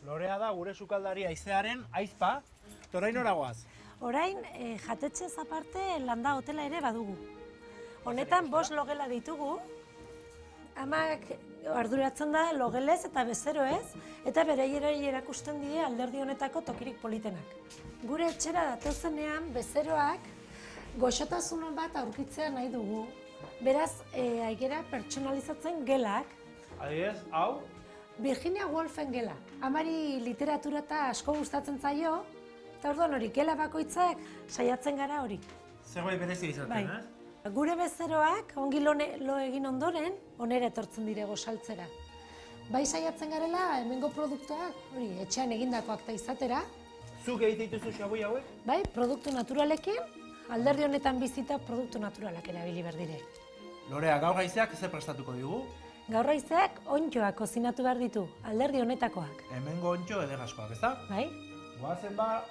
Lorea da gure sukaldari haizearen aizpa, eta orain oragoaz. Orain, jatetxez aparte landa hotela ere badugu. Honetan 5 logela ditugu, amak arduratzen da logelez eta bezeroez, eta beraiei erakusten die alderdi honetako tokirik politenak. Gure etxera datozenean bezeroak goxotasun bat aurkitzea nahi dugu. Beraz, aigera pertsonalizatzen gelak. Adibidez, hau, Virginia Woolfen gela. Amari literatura eta asko gustatzen zaio, eta orduan hori, gela bakoitzak saiatzen gara hori. zerbait berezia izaten, Gure bezeroak, ongi lo egin ondoren, onera etortzen dirego saltzera. Bai saiatzen garela, hemengo produktuak, hori, etxean egindakoak ta izatera, Zuk egite dituzu xaboi hauek? bai, produktu naturalekin, alderdi honetan bizita produktu naturalak erabili berdire. Lorea, gaur haizeak zer prestatuko digu? Gaur haizeak onddoak kozinatu behar ditu, alderdi honetakoak. Hemengo ontxo ederrazkoak, ezta? Bai? Goazen ba,